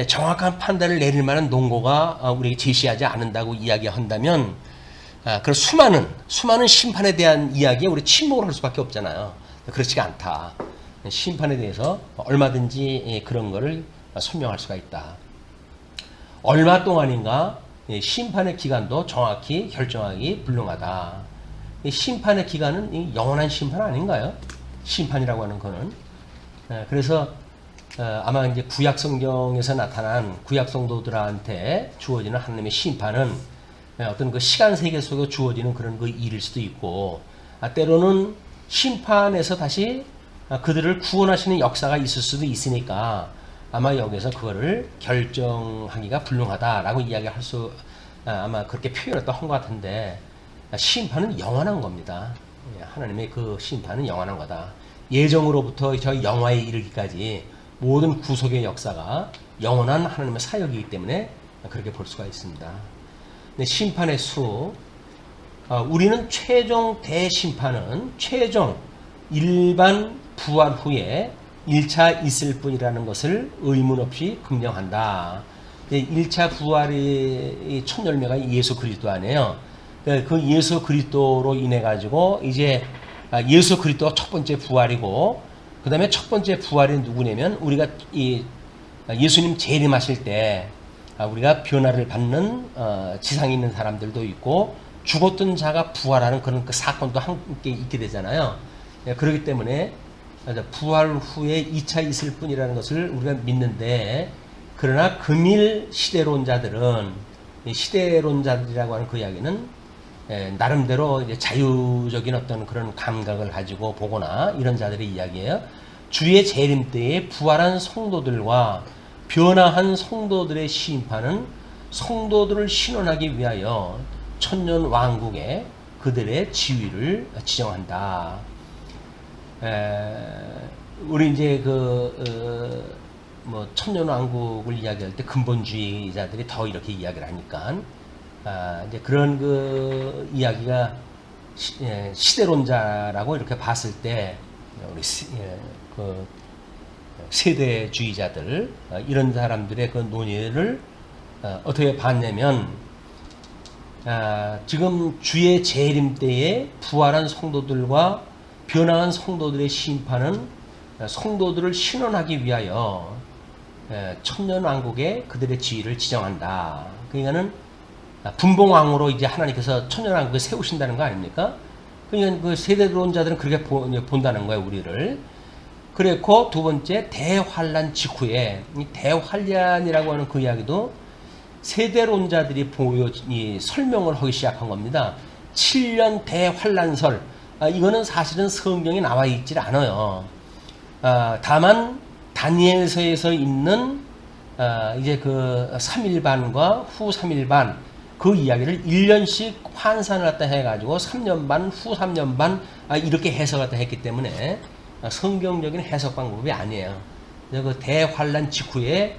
정확한 판단을 내릴 만한 논거가 우리에게 제시하지 않는다고 이야기한다면, 그런 수많은 심판에 대한 이야기에 우리 침묵을 할 수밖에 없잖아요. 그렇지가 않다. 심판에 대해서 얼마든지 그런 거를 설명할 수가 있다. 얼마 동안인가 심판의 기간도 정확히 결정하기 불능하다. 심판의 기간은 영원한 심판 아닌가요? 심판이라고 하는 거는. 그래서 아마 이제 구약 성경에서 나타난 구약 성도들한테 주어지는 하나님의 심판은 어떤 그 시간 세계 속에 주어지는 그런 그 일일 수도 있고, 때로는 심판에서 다시 그들을 구원하시는 역사가 있을 수도 있으니까 아마 여기서 그거를 결정하기가 불능하다라고 이야기할 수, 아마 그렇게 표현을 또 한 것 같은데, 심판은 영원한 겁니다. 하나님의 그 심판은 영원한 거다. 예정으로부터 저 영화에 이르기까지 모든 구속의 역사가 영원한 하나님의 사역이기 때문에 그렇게 볼 수가 있습니다. 심판의 수, 우리는 최종 대심판은 최종 일반 부활 후에 1차 있을 뿐이라는 것을 의문 없이 긍정한다. 1차 부활의 첫 열매가 예수 그리스도 안에요. 그 예수 그리스도로 인해 가지고 이제 예수 그리스도가 첫 번째 부활이고, 그 다음에 첫 번째 부활이 누구냐면 우리가 이 예수님 재림하실 때 우리가 변화를 받는 지상에 있는 사람들도 있고, 죽었던 자가 부활하는 그런 그 사건도 함께 있게 되잖아요. 그렇기 때문에 부활 후에 2차 있을 뿐이라는 것을 우리가 믿는데, 그러나 금일 시대론자들은, 시대론자들이라고 하는 그 이야기는 나름대로 이제 자유적인 어떤 그런 감각을 가지고 보거나 이런 자들의 이야기예요. 주의 재림 때에 부활한 성도들과 변화한 성도들의 심판은 성도들을 신원하기 위하여 천년 왕국에 그들의 지위를 지정한다. 우리 이제 천년 왕국을 이야기할 때 근본주의자들이 더 이렇게 이야기를 하니까, 이제 그런 그 이야기가 시대론자라고 이렇게 봤을 때, 우리 그 세대주의자들, 이런 사람들의 그 논의를 어떻게 봤냐면, 지금 주의 재림 때에 부활한 성도들과 변화한 성도들의 심판은 성도들을 신원하기 위하여 천년왕국에 그들의 지위를 지정한다. 그러니까는 분봉왕으로 이제 하나님께서 천년왕국을 세우신다는 거 아닙니까? 그러니까 그 세대론자들은 그렇게 본다는 거예요, 우리를. 그랬고, 두 번째, 대환란 직후에, 이 대환란이라고 하는 그 이야기도 세대론자들이 설명을 하기 시작한 겁니다. 7년 대환란설. 이거는 사실은 성경에 나와 있질 않아요. 다만, 다니엘서에서 있는, 이제 그 3일반과 후 3일반, 그 이야기를 1년씩 환산을 갖다 해가지고 3년 반, 후 3년 반, 이렇게 해석을 갖다 했기 때문에 성경적인 해석 방법이 아니에요. 그 대환란 직후에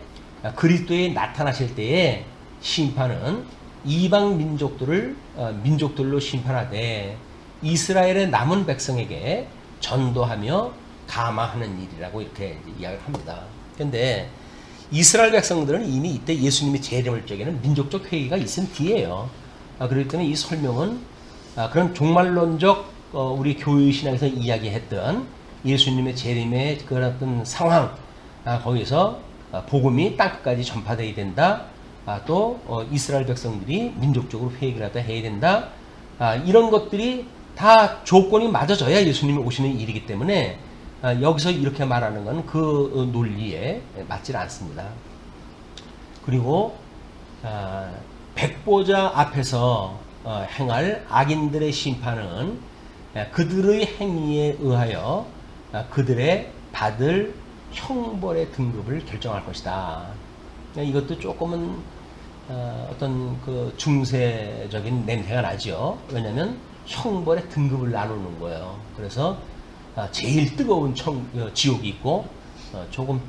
그리스도에 나타나실 때에 심판은 이방 민족들로 심판하되 이스라엘의 남은 백성에게 전도하며 감화하는 일이라고 이렇게 이야기를 합니다. 그런데 이스라엘 백성들은 이미 이때 예수님이 재림할 적에는 민족적 회의가 있은 뒤에요. 그렇기 때문에 이 설명은 그런 종말론적 우리 교회 신앙에서 이야기했던 예수님의 재림의 그런 어떤 상황, 거기서 복음이 땅끝까지 전파되어야 된다. 또 이스라엘 백성들이 민족적으로 회개를 하다 해야 된다. 이런 것들이 다 조건이 맞아져야 예수님이 오시는 일이기 때문에 여기서 이렇게 말하는 건 그 논리에 맞지 않습니다. 그리고 백보자 앞에서 행할 악인들의 심판은 그들의 행위에 의하여 그들의 받을 형벌의 등급을 결정할 것이다. 이것도 조금은 어떤 그 중세적인 냄새가 나죠. 왜냐하면 형벌의 등급을 나누는 거예요. 그래서 제일 뜨거운 지옥이 있고 조금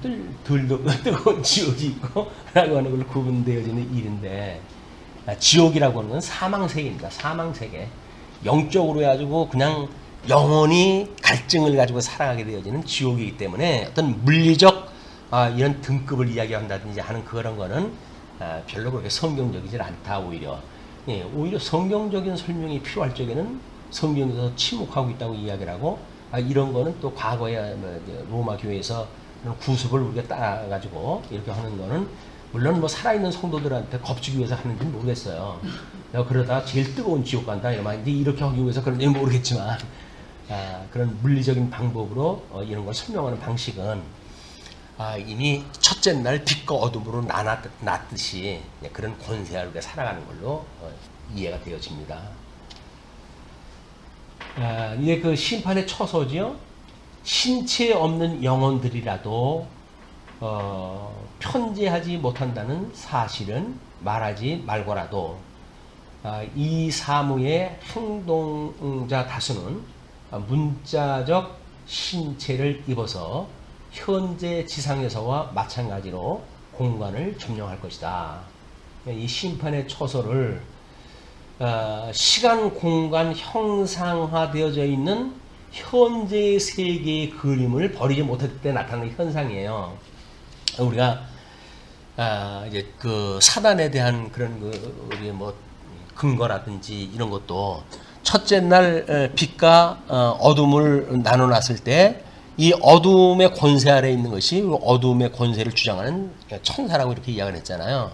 덜 뜨거운 지옥이 있고 라고 하는 걸로 구분되어지는 일인데, 지옥이라고 하는 건 사망세계입니다. 사망세계. 영적으로 해가지고 그냥 영원히 갈증을 가지고 살아가게 되어지는 지옥이기 때문에 어떤 물리적 이런 등급을 이야기한다든지 하는 그런 거는 별로 그렇게 성경적이지 않다. 오히려 성경적인 설명이 필요할 적에는 성경에서 침묵하고 있다고 이야기를 하고, 이런 거는 또 과거에 로마 교회에서 구습을 우리가 따가지고 이렇게 하는 거는 물론 뭐 살아있는 성도들한테 겁주기 위해서 하는지는 모르겠어요. 그러다가 제일 뜨거운 지옥 간다 이렇게 하기 위해서 그런지 모르겠지만, 그런 물리적인 방법으로 이런 걸 설명하는 방식은 이미 첫째 날 빛과 어둠으로 나눴듯이 그런 권세가 우리가 살아가는 걸로 이해가 되어집니다. 이게 그 심판의 처소지요. 신체 없는 영혼들이라도 편재하지 못한다는 사실은 말하지 말고라도 이 사무의 행동자 다수는 문자적 신체를 입어서 현재 지상에서와 마찬가지로 공간을 점령할 것이다. 이 심판의 처소를 시간, 공간 형상화되어져 있는 현재 세계의 그림을 버리지 못할 때 나타나는 현상이에요. 우리가 이제 그 사단에 대한 그런 우리 뭐 근거라든지 이런 것도 첫째 날 빛과 어둠을 나눠놨을 때 이 어둠의 권세 아래 있는 것이 어둠의 권세를 주장하는 천사라고 이렇게 이야기를 했잖아요.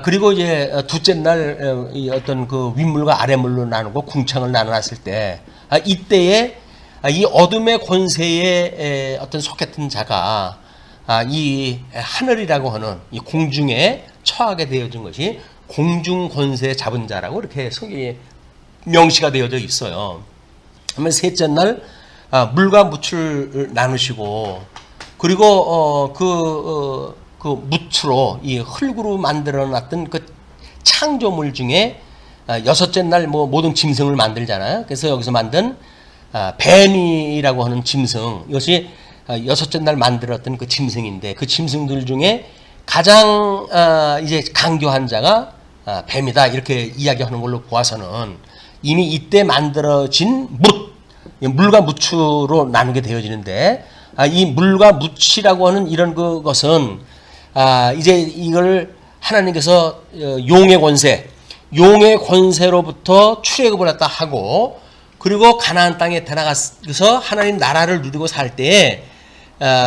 그리고 이제 둘째 날 어떤 그 윗물과 아랫물로 나누고 궁창을 나눠놨을 때 이때에 이 어둠의 권세에 어떤 속했던 자가 이 하늘이라고 하는 이 공중에 처하게 되어진 것이 공중 권세 잡은 자라고 이렇게 성경에 명시가 되어져 있어요. 그러면 셋째 날 물과 묻을 나누시고, 그리고 그 묻으로 이 흙으로 만들어놨던 그 창조물 중에 여섯째 날 뭐 모든 짐승을 만들잖아요. 그래서 여기서 만든 뱀이라고 하는 짐승, 이것이 여섯째 날 만들었던 그 짐승인데, 그 짐승들 중에 가장 이제 강교한 자가 뱀이다 이렇게 이야기하는 걸로 보아서는 이미 이때 만들어진 물과 무추로 나누게 되어지는데, 이 물과 무치라고 하는 이런 그것은 이제 이걸 하나님께서 용의 권세로부터 출애굽을 했다 하고, 그리고 가나안 땅에 들어가서 하나님 나라를 누리고 살 때에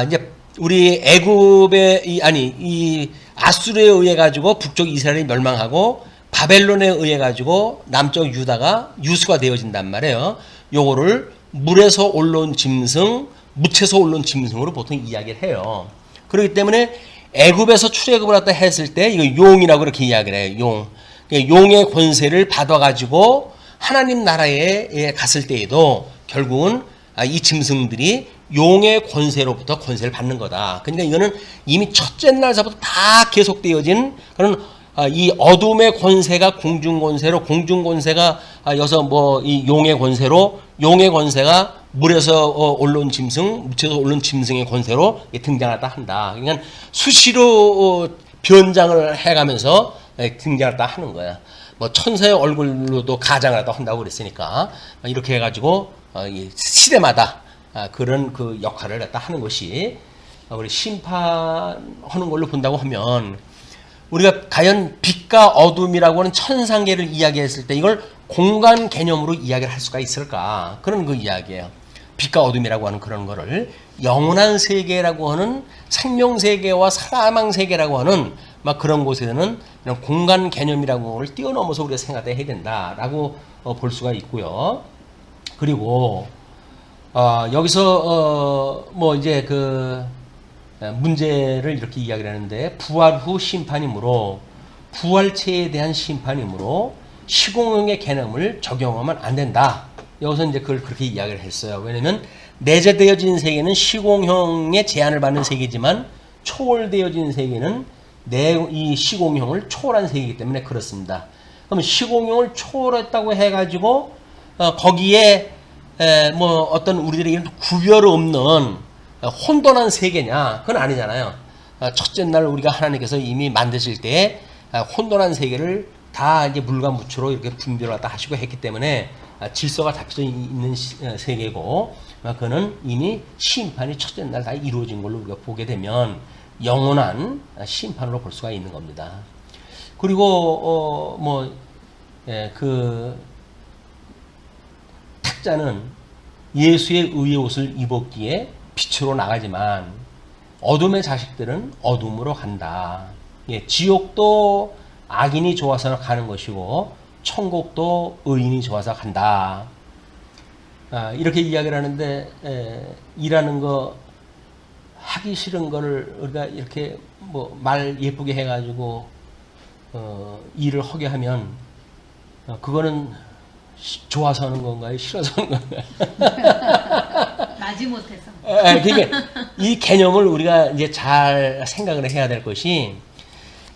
이제 우리 애굽의 이 아수르에 의해 가지고 북쪽 이스라엘이 멸망하고 바벨론에 의해 가지고 남쪽 유다가 유수가 되어진단 말이에요. 요거를 물에서 올라온 짐승, 묻에서 올라온 짐승으로 보통 이야기를 해요. 그렇기 때문에 애굽에서 출애굽을 했다 했을 때 이거 용이라고 이렇게 이야기를 해요. 용의 권세를 받아 가지고 하나님 나라에 갔을 때에도 결국은 이 짐승들이 용의 권세로부터 권세를 받는 거다. 그러니까 이거는 이미 첫째 날서부터 다 계속되어진 그런 이 어둠의 권세가 공중 권세로, 공중 권세가 여기서 뭐 이 용의 권세로, 용의 권세가 물에서 올라온 짐승, 묻에서 올라온 짐승의 권세로 등장하다 한다. 그러니까 수시로 변장을 해가면서 등장하다 하는 거야. 뭐 천사의 얼굴로도 가장을 하다 한다고 그랬으니까 이렇게 해가지고 시대마다 그런 그 역할을 갖다 하는 것이 우리 심판하는 걸로 본다고 하면 우리가 과연 빛과 어둠이라고 하는 천상계를 이야기했을 때 이걸 공간 개념으로 이야기를 할 수가 있을까? 그런 그 이야기예요. 빛과 어둠이라고 하는 그런 거를 영원한 세계라고 하는 생명세계와 사망세계라고 하는 막 그런 곳에는 이런 공간 개념이라고 하는 걸 뛰어넘어서 우리가 생각해야 된다라고 볼 수가 있고요. 그리고 여기서 뭐 이제 그 문제를 이렇게 이야기를 하는데 부활 후 심판이므로 부활체에 대한 심판이므로 시공형의 개념을 적용하면 안 된다. 여기서 이제 그걸 그렇게 이야기를 했어요. 왜냐면 내재되어진 세계는 시공형의 제한을 받는 세계지만 초월되어진 세계는 이 시공형을 초월한 세계이기 때문에 그렇습니다. 그럼 시공형을 초월했다고 해가지고 거기에 뭐 어떤 우리들에게 구별 없는 혼돈한 세계냐? 그건 아니잖아요. 첫째 날 우리가 하나님께서 이미 만드실 때 혼돈한 세계를 다 이제 물과 무추로 이렇게 분별을 갖다 하시고 했기 때문에 질서가 잡혀져 있는 세계고, 그거는 이미 심판이 첫째 날 다 이루어진 걸로 우리가 보게 되면 영원한 심판으로 볼 수가 있는 겁니다. 그리고 그 탁자는 예수의 의의 옷을 입었기에 빛으로 나가지만 어둠의 자식들은 어둠으로 간다. 지옥도 악인이 좋아서 가는 것이고 천국도 의인이 좋아서 간다. 이렇게 이야기를 하는데 일하는 거 하기 싫은 거를 우리가 이렇게 뭐 말 예쁘게 해가지고 일을 하게 하면 그거는 좋아서 하는 건가요? 싫어서 하는 건가요? 마지못해서. 그러니까 이 개념을 우리가 이제 잘 생각을 해야 될 것이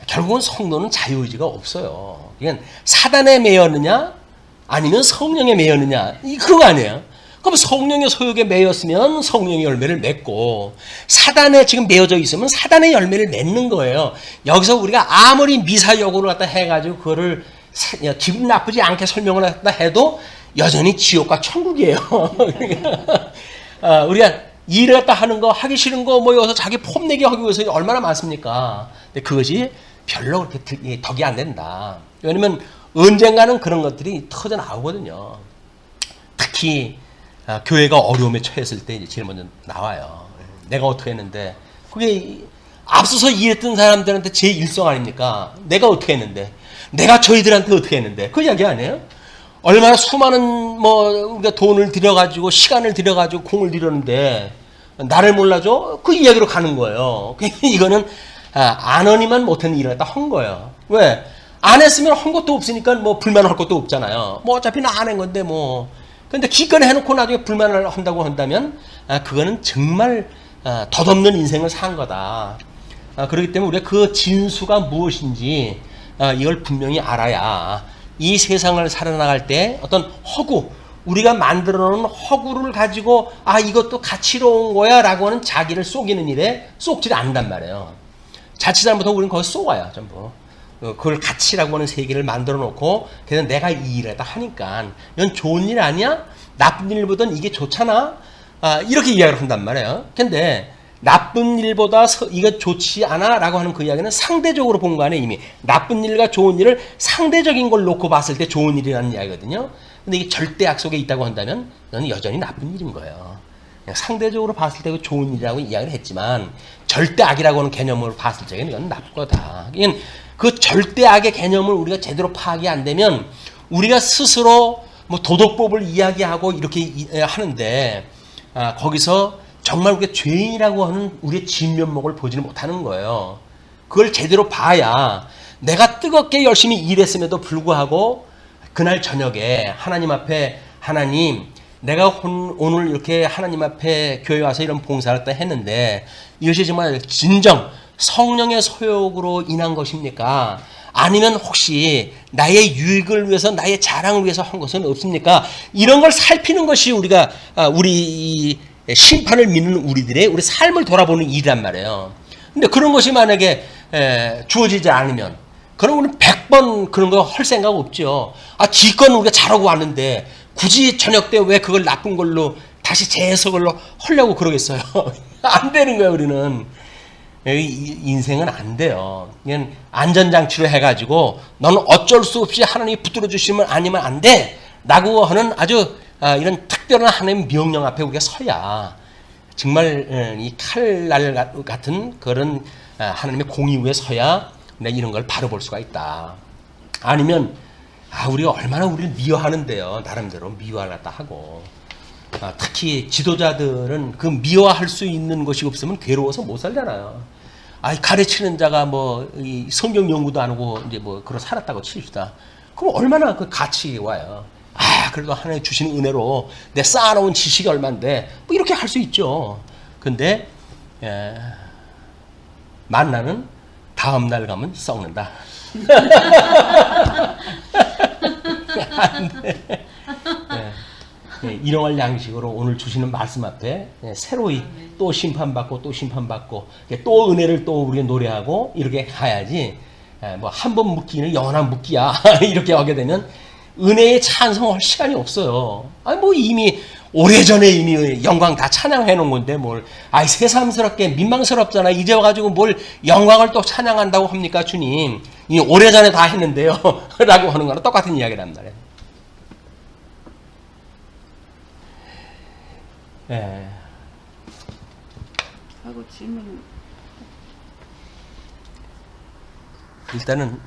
결국은 성도는 자유의지가 없어요. 그냥 사단에 매였느냐 아니면 성령에 매였느냐 그런 거 아니에요. 그럼 성령의 소욕에 매였으면 성령의 열매를 맺고 사단에 지금 매여져 있으면 사단의 열매를 맺는 거예요. 여기서 우리가 아무리 미사역으로 갖다 해가지고 그거를 기분 나쁘지 않게 설명을 했다 해도 여전히 지옥과 천국이에요. 우리가 일을 갖다 하는 거 하기 싫은 거 뭐 여기서 자기 폼내기 하기 위해서 얼마나 많습니까? 근데 그것이 별로 그렇게 덕이 안 된다. 왜냐면 언젠가는 그런 것들이 터져 나오거든요. 특히 교회가 어려움에 처했을 때 이제 제일 먼저 나와요. 내가 어떻게 했는데 그게 앞서서 일했던 사람들한테 제 일성 아닙니까? 내가 어떻게 했는데 내가 저희들한테 어떻게 했는데 그 이야기 아니에요? 얼마나 수많은 뭐 우리가 돈을 들여가지고 시간을 들여가지고 공을 들였는데 나를 몰라줘? 그 이야기로 가는 거예요. 이거는 안 하니만 못하는 일을 갖다 한 거예요. 왜? 안 했으면 한 것도 없으니까 뭐 불만할 것도 없잖아요. 뭐 어차피 나 안 한 건데 뭐. 근데 기껏 해놓고 나중에 불만을 한다고 한다면 그거는 정말 덧없는 인생을 산 거다. 그렇기 때문에 우리가 그 진수가 무엇인지 이걸 분명히 알아야 이 세상을 살아나갈 때 어떤 허구, 우리가 만들어 놓은 허구를 가지고 이것도 가치로운 거야 라고 하는 자기를 속이는 일에 쏙질 않는단 말이에요. 자칫 잘못하면 우리는 거기 속아요, 전부. 그걸 가치라고 하는 세계를 만들어 놓고 그래서 내가 이 일을 다 하니까 이건 좋은 일 아니야? 나쁜 일보다는 이게 좋잖아? 이렇게 이야기를 한단 말이에요. 근데 나쁜 일보다 이거 좋지 않아? 라고 하는 그 이야기는 상대적으로 본 거 아니에요. 이미 나쁜 일과 좋은 일을 상대적인 걸 놓고 봤을 때 좋은 일이라는 이야기거든요. 근데 이게 절대악 속에 있다고 한다면 이건 여전히 나쁜 일인 거예요. 그냥 상대적으로 봤을 때 좋은 일이라고 이야기를 했지만 절대악이라고 하는 개념으로 봤을 적에는 이건 나쁜 거다. 그 절대악의 개념을 우리가 제대로 파악이 안 되면 우리가 스스로 뭐 도덕법을 이야기하고 이렇게 하는데 거기서 정말 우리가 죄인이라고 하는 우리의 진면목을 보지는 못하는 거예요. 그걸 제대로 봐야 내가 뜨겁게 열심히 일했음에도 불구하고 그날 저녁에 하나님 앞에 하나님 내가 오늘 이렇게 하나님 앞에 교회 와서 이런 봉사를 했는데 이것이 정말 진정 성령의 소욕으로 인한 것입니까? 아니면 혹시 나의 유익을 위해서 나의 자랑을 위해서 한 것은 없습니까? 이런 걸 살피는 것이 우리가 우리 심판을 믿는 우리 삶을 돌아보는 일이란 말이에요. 근데 그런 것이 만약에 주어지지 않으면 그럼 우리는 100번 그런 거 할 생각 없죠. 기껏 우리가 잘하고 왔는데 굳이 저녁 때 왜 그걸 나쁜 걸로 다시 재해석을 하려고 그러겠어요. 안 되는 거예요, 우리는. 인생은 안 돼요. 그냥 안전장치로 해가지고 너는 어쩔 수 없이 하나님이 붙들어 주시면 아니면 안 돼! 라고 하는 아주 이런 특별한 하나님의 명령 앞에 우리가 서야 정말 이 칼날 같은 그런 하나님의 공의 위에 서야 내가 이런 걸 바로 볼 수가 있다. 아니면 우리가 얼마나 우리를 미워하는데요. 나름대로 미워하다 하고. 특히 지도자들은 그 미워할 수 있는 것이 없으면 괴로워서 못 살잖아요. 가르치는 자가 이 성경 연구도 안 하고 이제 그런 살았다고 칩시다. 그럼 얼마나 그 가치 와요. 그래도 하나님 주신 은혜로 내 쌓아놓은 지식이 얼만데 이렇게 할 수 있죠. 근데 만나는 다음 날 가면 썩는다. 안 돼. 일용할 양식으로 오늘 주시는 말씀 앞에 새로이 또 심판받고 또 심판받고 또 은혜를 또 우리가 노래하고 이렇게 가야지. 한 번 묻기는 영원한 묻기야. 이렇게 하게 되면 은혜에 찬송할 시간이 없어요. 이미 오래전에 이미 영광 다 찬양해 놓은 건데 새삼스럽게 민망스럽잖아. 이제 와가지고 뭘 영광을 또 찬양한다고 합니까, 주님? 이 오래전에 다 했는데요. 라고 하는 거랑 똑같은 이야기란 말이에요. 하고 질문. 일단은